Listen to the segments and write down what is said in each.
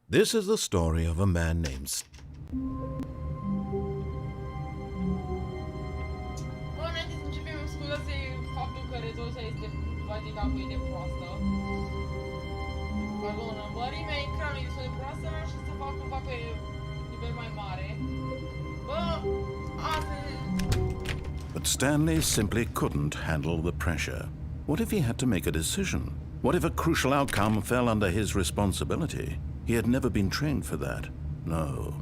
This is the story of a man named Înainte să începem, scuzați faptul că rezoluția este vadica cu de proastă. Pardon, mărimea ecranului este de proastă și să fac cumva pe nivel mai mare. Bă, astăzi... But Stanley simply couldn't handle the pressure. What if he had to make a decision? What if a crucial outcome fell under his responsibility? He had never been trained for that. No.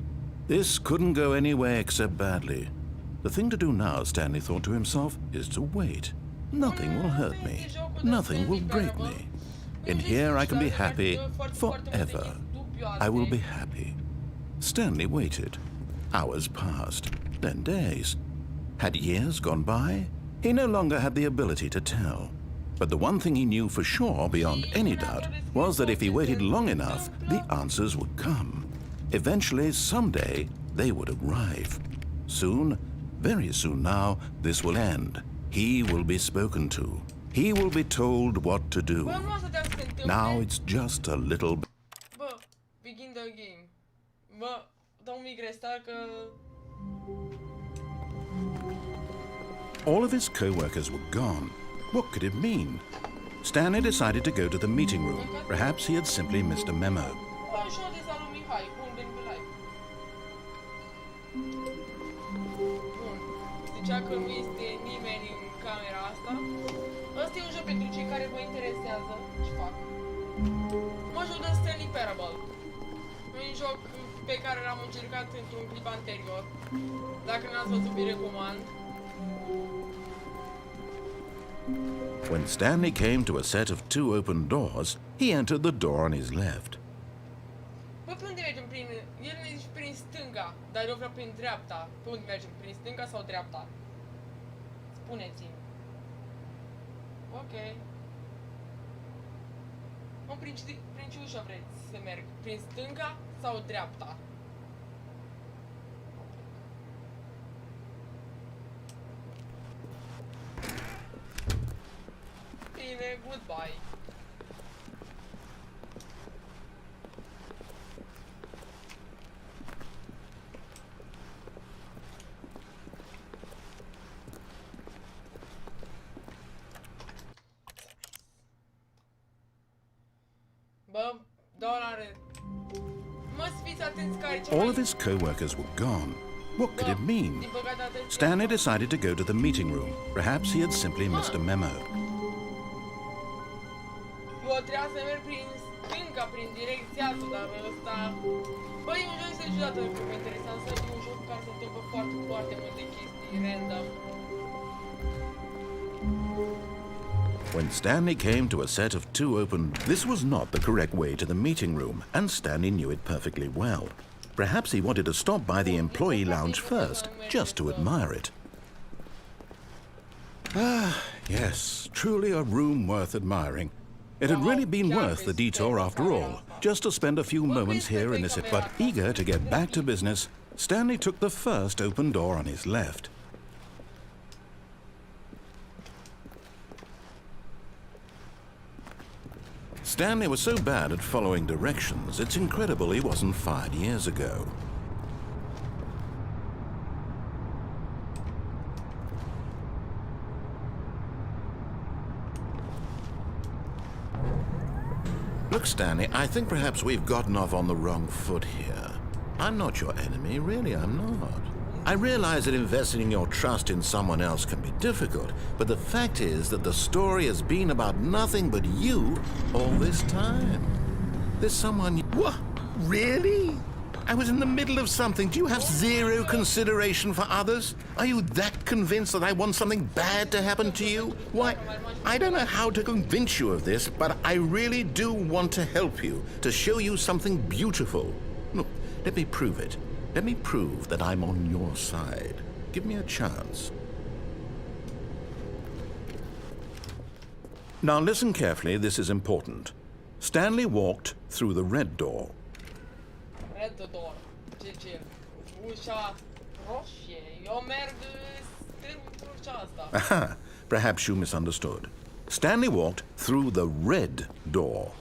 This couldn't go anywhere except badly. The thing to do now, Stanley thought to himself, is to wait. Nothing will hurt me. Nothing will break me. In here I can be happy forever. I will be happy. Stanley waited. Hours passed, then days. Had years gone by? He no longer had the ability to tell. But the one thing he knew for sure, beyond any doubt, was that if he waited long enough, the answers would come. Eventually, someday, they would arrive. Soon, very soon now, this will end. He will be spoken to. He will be told what to do. Now it's just a little... Bă, begin the game. Bă, dau un mic restart că... All of his co-workers were gone. What could it mean? Stanley decided to go to the meeting room. Perhaps he had simply missed a memo. Bonjour, de salut Mihai, bun venit pe live. Bun, zicea că nu este nimeni în camera asta. Ăsta e un joc pentru cei care vă interesează ce fac. Mă joc de Stanley Parable. Un joc pe care l-am încercat într-un clip anterior. Dacă n-ați văzut, vi recomand. When Stanley came to a set of 2 open doors, he entered the door on his left. Bă, pe unde mergem? El ne zice prin stânga, dar eu vreau prin dreapta. Pe unde mergem? Prin stânga sau dreapta? Spuneți-mi. Ok. Prin ce ușă vreți să merg? Prin stânga sau dreapta? Bine, goodbye. Bă, dolare. Mă fiți atenți că aici... All of his co-workers were gone. What could it mean? Stanley decided to go to the meeting room. Perhaps he had simply missed a memo. Eu trebuia să merg prin stânga, prin direcția asta, dar ăsta... Băi, e un joc este ciudat, pentru că interesant să știu un joc în care se întâmplă foarte multe chestii random. When Stanley came to a set of 2 open... This was not the correct way to the meeting room, and Stanley knew it perfectly well. Perhaps he wanted to stop by the employee lounge first, just to admire it. Ah, yes, truly a room worth admiring. It had really been worth the detour after all, just to spend a few moments here in this... But eager to get back to business, Stanley took the first open door on his left. Stanley was so bad at following directions, it's incredible he wasn't fired years ago. Look, Stanley, I think perhaps we've gotten off on the wrong foot here. I'm not your enemy, really, I'm not. I realize that investing your trust in someone else can be difficult, but the fact is that the story has been about nothing but you all this time. There's someone... What? Really? I was in the middle of something. Do you have zero consideration for others? Are you that convinced that I want something bad to happen to you? Why, I don't know how to convince you of this, but I really do want to help you, to show you something beautiful. Look, let me prove it. Let me prove that I'm on your side. Give me a chance. Now listen carefully, this is important. Stanley walked through the red door. Red door. Ce? Ușa roșie. Eu merg stângul ușa asta. Aha, perhaps you misunderstood. Stanley walked through the red door.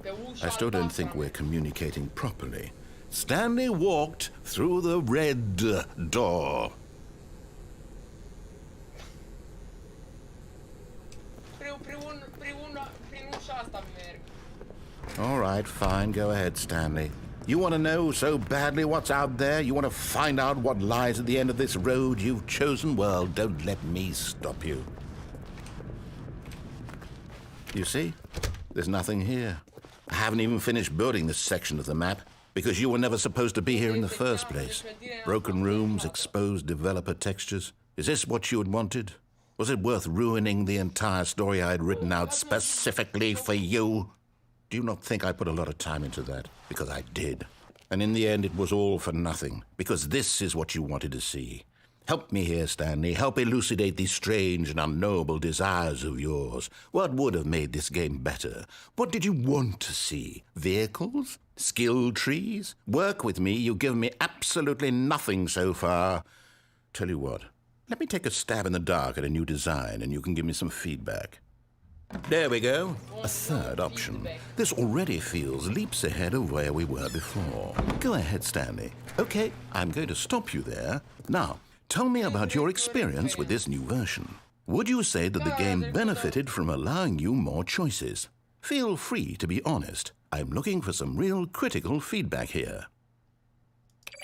Pe ușa I still don't think we're communicating properly. Stanley walked through the red door. Prin ușa asta merg. All right, fine. Go ahead, Stanley. You want to know so badly what's out there? You want to find out what lies at the end of this road you've chosen? Well, don't let me stop you. You see? There's nothing here. I haven't even finished building this section of the map because you were never supposed to be here in the first place. Broken rooms, exposed developer textures. Is this what you had wanted? Was it worth ruining the entire story I had written out specifically for you? Do you not think I put a lot of time into that? Because I did. And in the end, it was all for nothing. Because this is what you wanted to see. Help me here, Stanley. Help elucidate these strange and unknowable desires of yours. What would have made this game better? What did you want to see? Vehicles? Skill trees? Work with me. You've given me absolutely nothing so far. Tell you what. Let me take a stab in the dark at a new design, and you can give me some feedback. There we go. A third option. This already feels leaps ahead of where we were before. Go ahead, Stanley. Okay, I'm going to stop you there. Now, tell me about your experience with this new version. Would you say that the game benefited from allowing you more choices? Feel free to be honest. I'm looking for some real critical feedback here.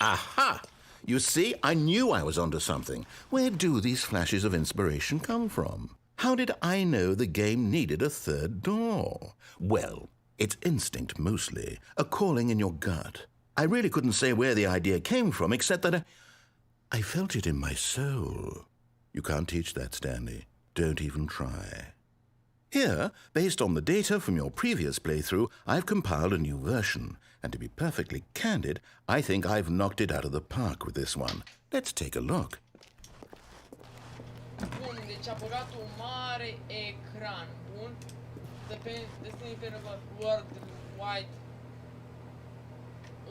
Aha! You see, I knew I was onto something. Where do these flashes of inspiration come from? How did I know the game needed a third door? Well, it's instinct mostly, a calling in your gut. I really couldn't say where the idea came from, except that I felt it in my soul. You can't teach that, Stanley. Don't even try. Here, based on the data from your previous playthrough, I've compiled a new version. And to be perfectly candid, I think I've knocked it out of the park with this one. Let's take a look. Bun, deci a băgat un mare ecran. Bun. Destiny Parable Worldwide.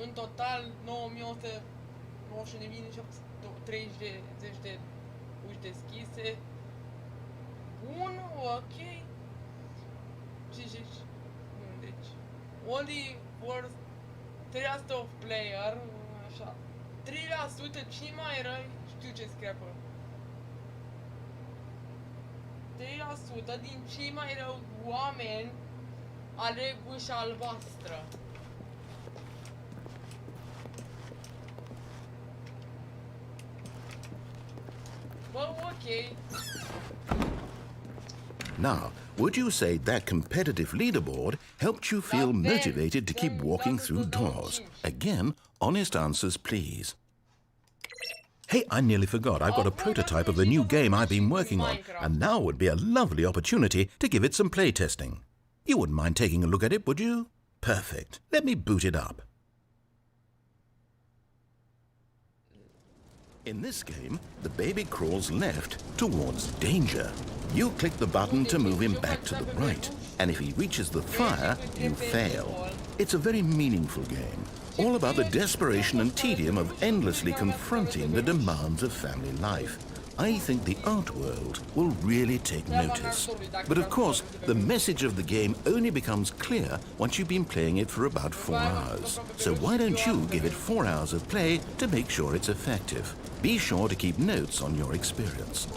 În total 9191.730 de uși deschise. Bun, ok. Deci, only worth 3% of player, așa. 3% cei mai răi, știu ce scrie acolo. 3% din cei mai rău oameni aleg ușa albastră. Bă, ok. Now, would you say that competitive leaderboard helped you feel motivated to keep walking through doors? Again, honest answers, please. Hey, I nearly forgot. I've got a prototype of the new game I've been working on, and now would be a lovely opportunity to give it some playtesting. You wouldn't mind taking a look at it, would you? Perfect. Let me boot it up. In this game, the baby crawls left towards danger. You click the button to move him back to the right, and if he reaches the fire, you fail. It's a very meaningful game, all about the desperation and tedium of endlessly confronting the demands of family life. I think the art world will really take notice. But of course, the message of the game only becomes clear once you've been playing it for about 4 hours. So why don't you give it 4 hours of play to make sure it's effective? Be sure to keep notes on your experience.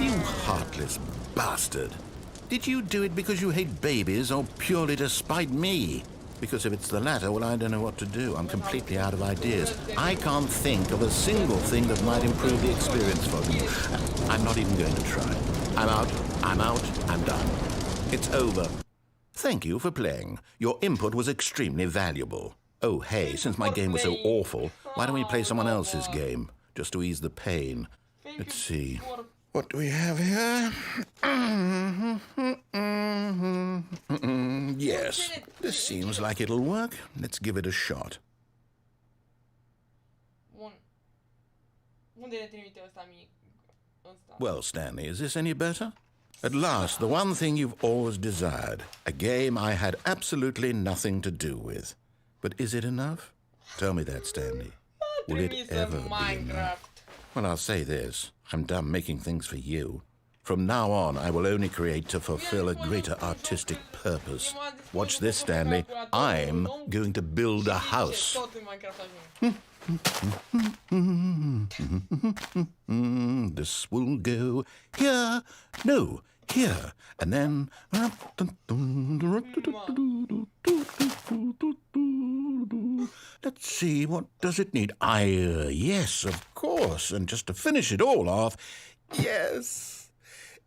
You heartless bastard. Did you do it because you hate babies or purely to spite me? Because if it's the latter, well, I don't know what to do. I'm completely out of ideas. I can't think of a single thing that might improve the experience for you. I'm not even going to try. I'm out, I'm done. It's over. Thank you for playing. Your input was extremely valuable. Oh, hey, since my game was so awful, why don't we play someone else's game? Just to ease the pain. Let's see. What do we have here? Yes, this seems like it'll work. Let's give it a shot. Well, Stanley, is this any better? At last, the one thing you've always desired. A game I had absolutely nothing to do with. But is it enough? Tell me that, Stanley. Will it ever be enough? Well, I'll say this. I'm done making things for you. From now on, I will only create to fulfill a greater artistic purpose. Watch this, Stanley. I'm going to build a house. This will go here. No, here. And then... Let's see, what does it need? Yes, of course. And just to finish it all off, yes,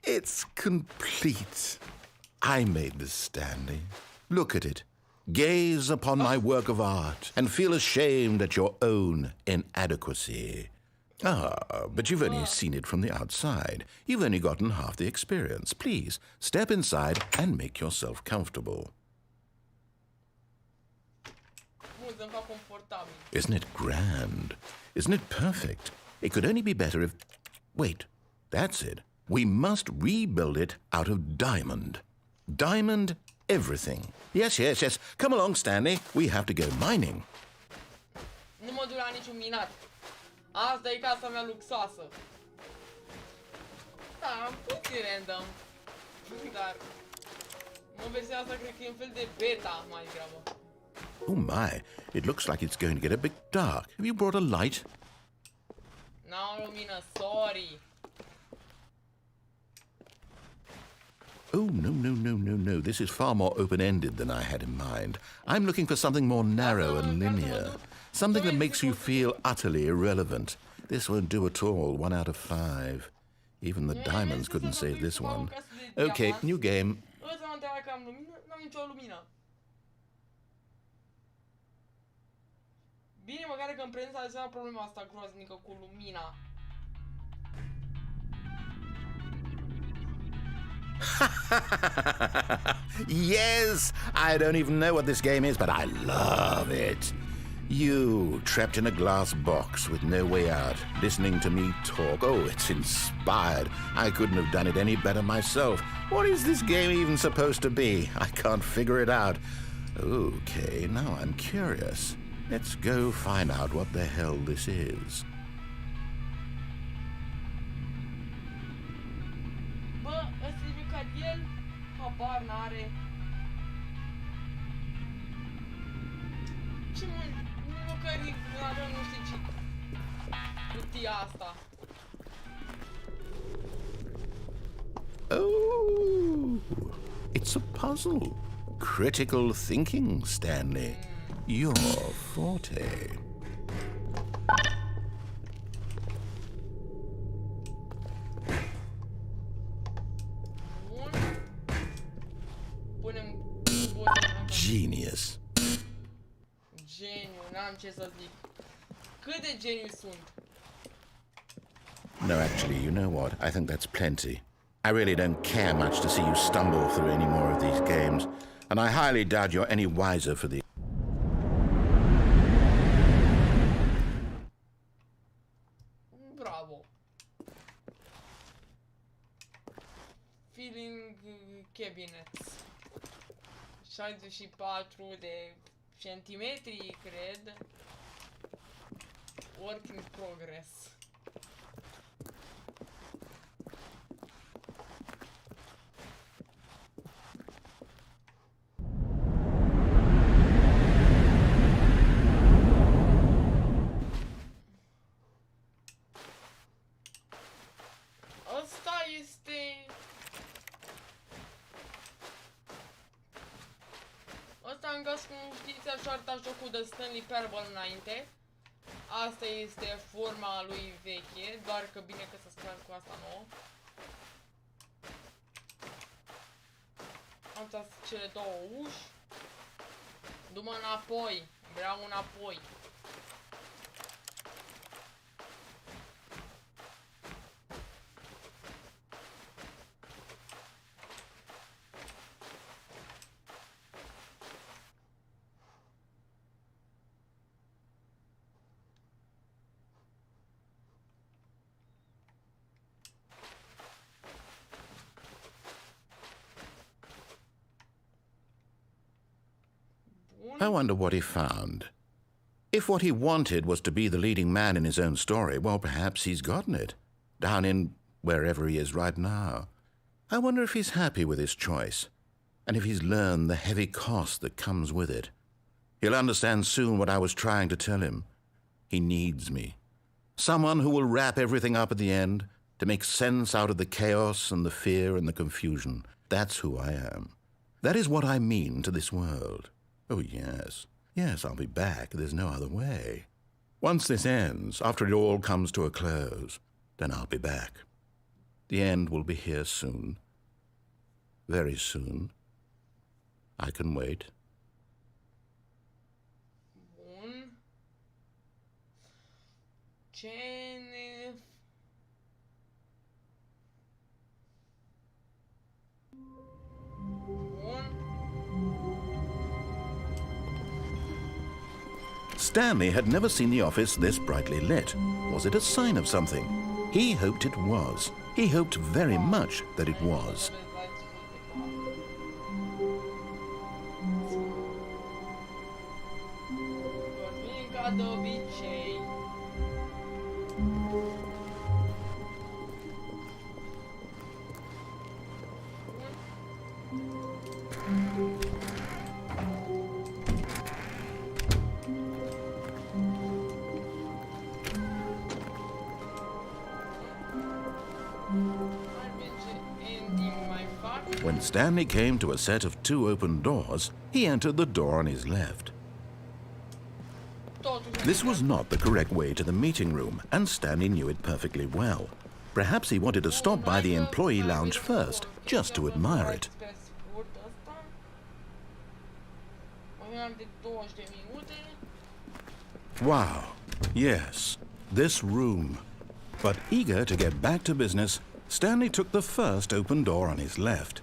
it's complete. I made this, Stanley. Look at it. Gaze upon my work of art and feel ashamed at your own inadequacy. But you've only seen it from the outside. You've only gotten half the experience. Please, step inside and make yourself comfortable. Isn't it grand? Isn't it perfect? It could only be better if... Wait, that's it. We must rebuild it out of diamond. Diamond everything. Yes. Come along, Stanley. We have to go mining. Nu mă duc la niciun minat. Asta e casa mea luxoasă. Da, puțin random. Dar... În versiunea asta cred că e un fel de beta mai degrabă. Oh my, it looks like it's going to get a bit dark. Have you brought a light? N-am lumină, sorry. Oh, no. This is far more open-ended than I had in mind. I'm looking for something more narrow and linear. Something that makes you feel utterly irrelevant. This won't do at all. 1 out of 5. Even the diamonds couldn't save this one. Okay, new game. Ăsta mă întreba că am lumină, n-am nicio lumină. Bine, măcar că în prezența avea problema asta groaznică cu lumina. Yes! I don't even know what this game is, but I love it. You, trapped in a glass box with no way out, listening to me talk. Oh, it's inspired. I couldn't have done it any better myself. What is this game even supposed to be? I can't figure it out. Okay, now I'm curious. Let's go find out what the hell this is. Bă, ăsta e jucat el, habar n-are. Ce măcări avem, nu știu ce cutia asta. Oh, it's a puzzle. Critical thinking, Stanley. Your forte. Genius. Geniu, n-am ce să zic. Cât de geniu sunt? No, actually, you know what? I think that's plenty. I really don't care much to see you stumble through any more of these games, and I highly doubt you're any wiser for the... Bravo. Feeling cabinets. 64 de centimetri, cred. Work in progress. Asta este... Asta în caz cum știți, așa arăta jocul de Stanley Parable înainte. Asta este forma lui veche, doar că bine că să schimbăm cu asta nouă. Astea sunt cele două uși. Du-mă înapoi, vreau înapoi. I wonder what he found. If what he wanted was to be the leading man in his own story, well, perhaps he's gotten it. Down in wherever he is right now. I wonder if he's happy with his choice, and if he's learned the heavy cost that comes with it. He'll understand soon what I was trying to tell him. He needs me. Someone who will wrap everything up at the end, to make sense out of the chaos and the fear and the confusion. That's who I am. That is what I mean to this world. Oh, yes. Yes, I'll be back. There's no other way. Once this ends, after it all comes to a close, then I'll be back. The end will be here soon. Very soon. I can wait. Bun. Ce Bun. Stanley had never seen the office this brightly lit. Was it a sign of something? He hoped it was. He hoped very much that it was. Dormim ca de obicei. When Stanley came to a set of 2 open doors, he entered the door on his left. This was not the correct way to the meeting room, and Stanley knew it perfectly well. Perhaps he wanted to stop by the employee lounge first, just to admire it. Wow, yes, this room. But eager to get back to business, Stanley took the first open door on his left.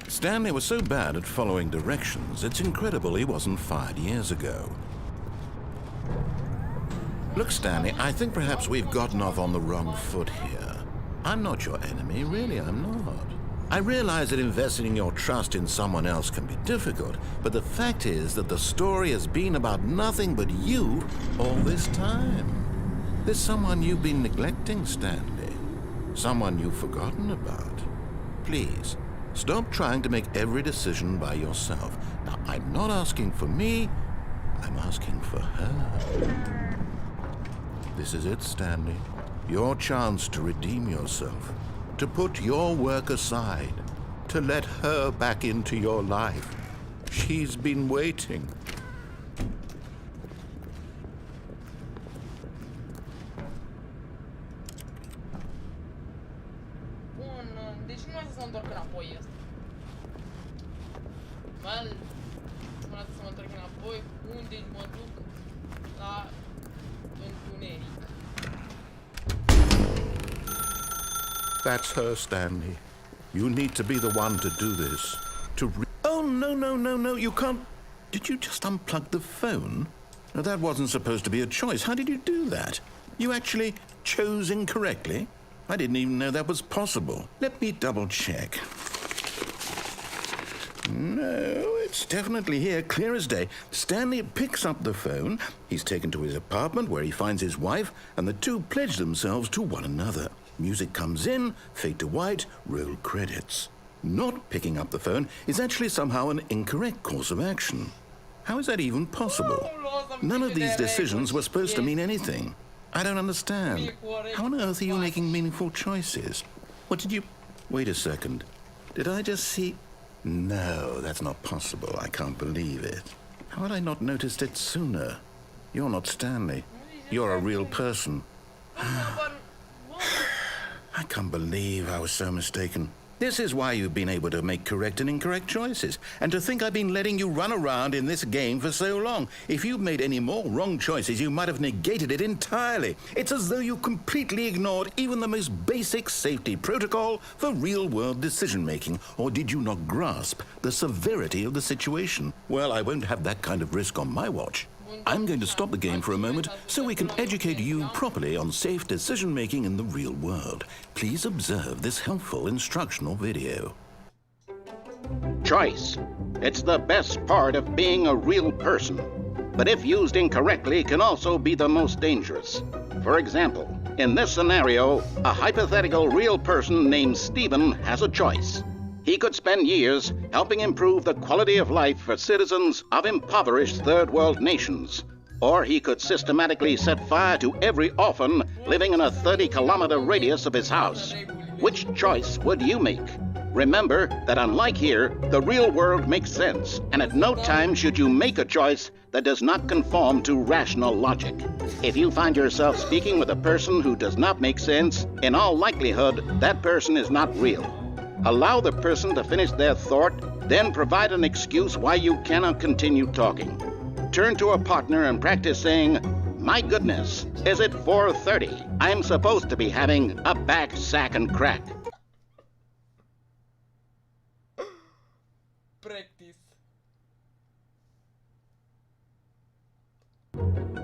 Stanley was so bad at following directions, it's incredible he wasn't fired years ago. Look, Stanley, I think perhaps we've gotten off on the wrong foot here. I'm not your enemy, really, I'm not. I realize that investing your trust in someone else can be difficult, but the fact is that the story has been about nothing but you all this time. There's someone you've been neglecting, Stanley. Someone you've forgotten about. Please, stop trying to make every decision by yourself. Now, I'm not asking for me, I'm asking for her. This is it, Stanley. Your chance to redeem yourself. To put your work aside. To let her back into your life. She's been waiting. Bun, deci nu mai să mă întorc înapoi ăsta. Well, nu mai să mă întorc înapoi, unde mă duc la întuneric. That's her, Stanley. You need to be the one to do this. Oh, no, you can't. Did you just unplug the phone? No, that wasn't supposed to be a choice. How did you do that? You actually chose incorrectly? I didn't even know that was possible. Let me double check. No, it's definitely here, clear as day. Stanley picks up the phone. He's taken to his apartment where he finds his wife, and the two pledge themselves to one another. Music comes in, fade to white, roll credits. Not picking up the phone is actually somehow an incorrect course of action. How is that even possible? None of these decisions were supposed to mean anything. I don't understand. How on earth are you making meaningful choices? What did you... Wait a second. Did I just see... No, that's not possible. I can't believe it. How had I not noticed it sooner? You're not Stanley. You're a real person. I can't believe I was so mistaken. This is why you've been able to make correct and incorrect choices. And to think I've been letting you run around in this game for so long. If you'd made any more wrong choices, you might have negated it entirely. It's as though you completely ignored even the most basic safety protocol for real-world decision-making. Or did you not grasp the severity of the situation? Well, I won't have that kind of risk on my watch. I'm going to stop the game for a moment so we can educate you properly on safe decision-making in the real world. Please observe this helpful instructional video. Choice. It's the best part of being a real person, but if used incorrectly can also be the most dangerous. For example, in this scenario, a hypothetical real person named Stephen has a choice. He could spend years helping improve the quality of life for citizens of impoverished third world nations. Or he could systematically set fire to every orphan living in a 30-kilometer radius of his house. Which choice would you make? Remember that unlike here, the real world makes sense, and at no time should you make a choice that does not conform to rational logic. If you find yourself speaking with a person who does not make sense, in all likelihood, that person is not real. Allow the person to finish their thought, then provide an excuse why you cannot continue talking. Turn to a partner and practice saying, "My goodness, is it 4:30? I'm supposed to be having a back, sack, and crack." Practice.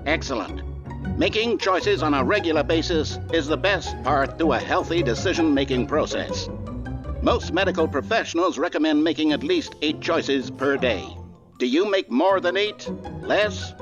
Excellent. Making choices on a regular basis is the best part to a healthy decision-making process. Most medical professionals recommend making at least 8 choices per day. Do you make more than 8? Less?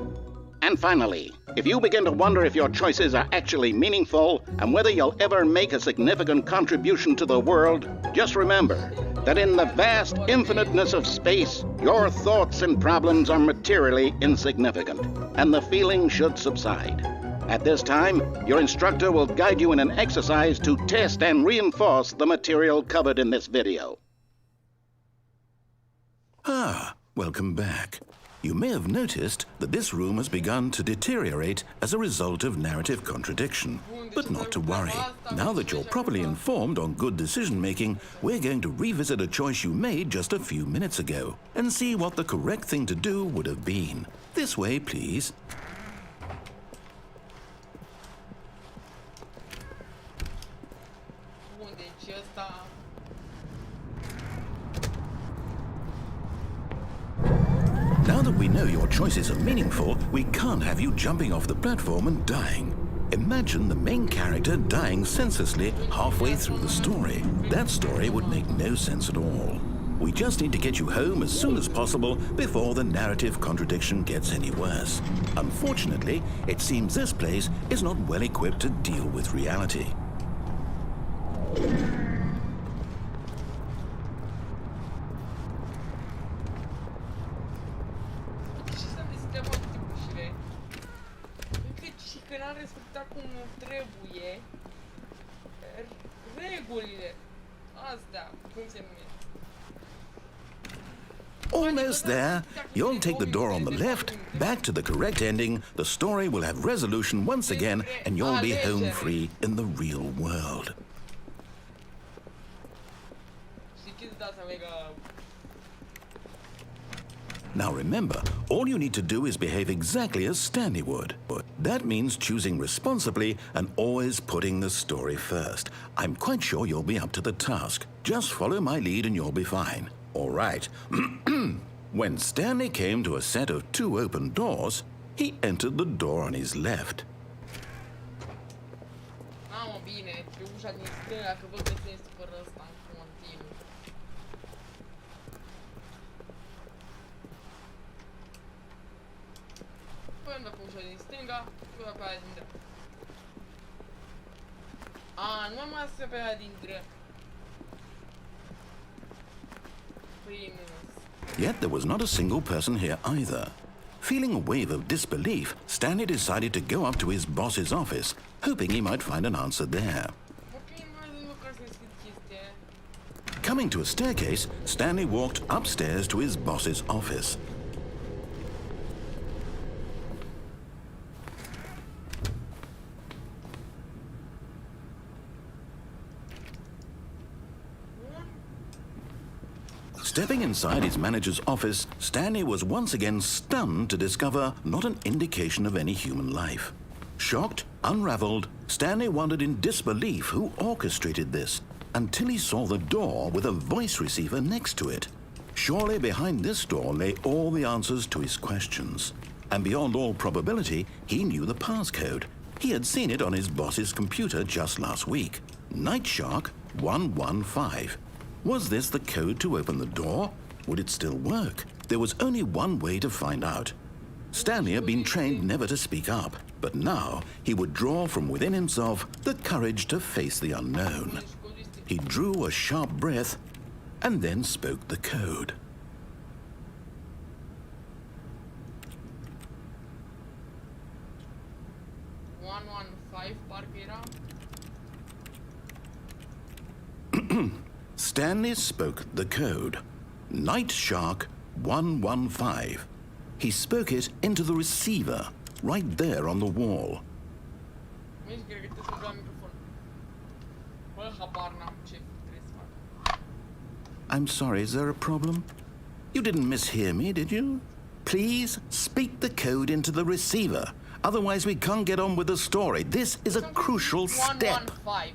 And finally, if you begin to wonder if your choices are actually meaningful and whether you'll ever make a significant contribution to the world, just remember that in the vast infiniteness of space, your thoughts and problems are materially insignificant, and the feeling should subside. At this time, your instructor will guide you in an exercise to test and reinforce the material covered in this video. Ah, welcome back. You may have noticed that this room has begun to deteriorate as a result of narrative contradiction. But not to worry. Now that you're properly informed on good decision-making, we're going to revisit a choice you made just a few minutes ago and see what the correct thing to do would have been. This way, please. Bun, deci ăsta... Now that we know your choices are meaningful, we can't have you jumping off the platform and dying. Imagine the main character dying senselessly halfway through the story. That story would make no sense at all. We just need to get you home as soon as possible before the narrative contradiction gets any worse. Unfortunately, it seems this place is not well equipped to deal with reality. Ce să mi se mă ușile? Încât și că n-am respectat cum trebuie regulile astea, cum se numesc? Almost there. You'll take the door on the left, back to the correct ending, the story will have resolution once again, and you'll be home free in the real world. Și ce-ți dați mega... Now remember, all you need to do is behave exactly as Stanley would. That means choosing responsibly and always putting the story first. I'm quite sure you'll be up to the task. Just follow my lead and you'll be fine. All right. When Stanley came to a set of 2 open doors, he entered the door on his left. Mă, bine, pe ușa din stânga, că văd că se supără ăsta în continuu. Păi am dat pe ușa din stânga, și pe aia din dreapta. A, nu am mai pe aia din dreapta. Yet there was not a single person here either. Feeling a wave of disbelief, Stanley decided to go up to his boss's office, hoping he might find an answer there. Coming to a staircase, Stanley walked upstairs to his boss's office. Stepping inside his manager's office, Stanley was once again stunned to discover not an indication of any human life. Shocked, unraveled, Stanley wondered in disbelief who orchestrated this, until he saw the door with a voice receiver next to it. Surely behind this door lay all the answers to his questions. And beyond all probability, he knew the passcode. He had seen it on his boss's computer just last week. Night Shark 115. Was this the code to open the door? Would it still work? There was only one way to find out. Stanley had been trained never to speak up, but now he would draw from within himself the courage to face the unknown. He drew a sharp breath and then spoke the code. Stanley spoke the code. Night Shark 115. He spoke it into the receiver, right there on the wall. I'm sorry, is there a problem? You didn't mishear me, did you? Please speak the code into the receiver. Otherwise we can't get on with the story. This is a crucial step. 115.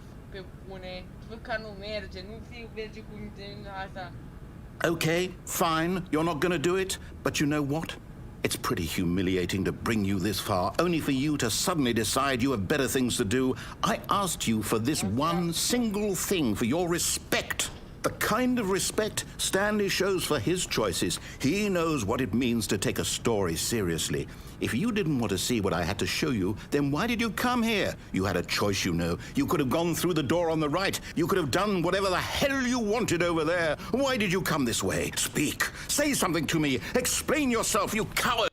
Okay, fine, you're not gonna do it, but you know what? It's pretty humiliating to bring you this far, only for you to suddenly decide you have better things to do. I asked you for this one single thing, for your respect. The kind of respect Stanley shows for his choices. He knows what it means to take a story seriously. If you didn't want to see what I had to show you, then why did you come here? You had a choice, you know. You could have gone through the door on the right. You could have done whatever the hell you wanted over there. Why did you come this way? Speak. Say something to me. Explain yourself, you coward.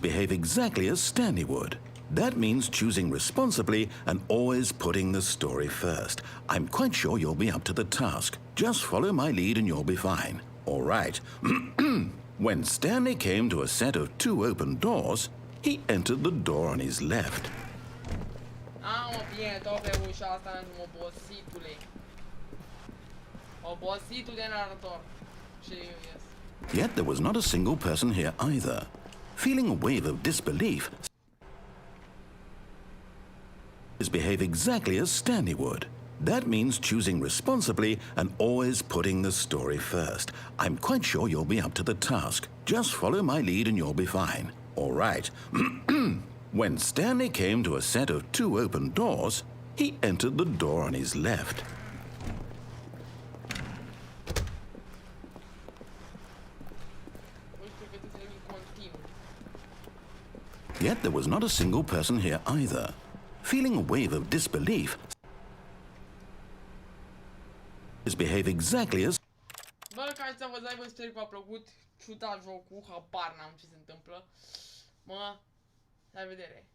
Behave exactly as Stanley would. That means choosing responsibly and always putting the story first. I'm quite sure you'll be up to the task. Just follow my lead and you'll be fine. All right. When Stanley came to a set of 2 open doors, he entered the door on his left. Mă, bine, tot pe ușa asta, obositule. Obositul de narrator. Yes. Yet there was not a single person here either. Feeling a wave of disbelief, behave exactly as Stanley would. That means choosing responsibly and always putting the story first. I'm quite sure you'll be up to the task. Just follow my lead and you'll be fine. All right. When Stanley came to a set of 2 open doors, he entered the door on his left. Yet there was not a single person here either. Feeling a wave of disbelief, behave exactly as... Bă, ca să vă zic, sper că v-a plăcut. Ciudat jocul, habar n-am ce se întâmplă. Mă, la revedere.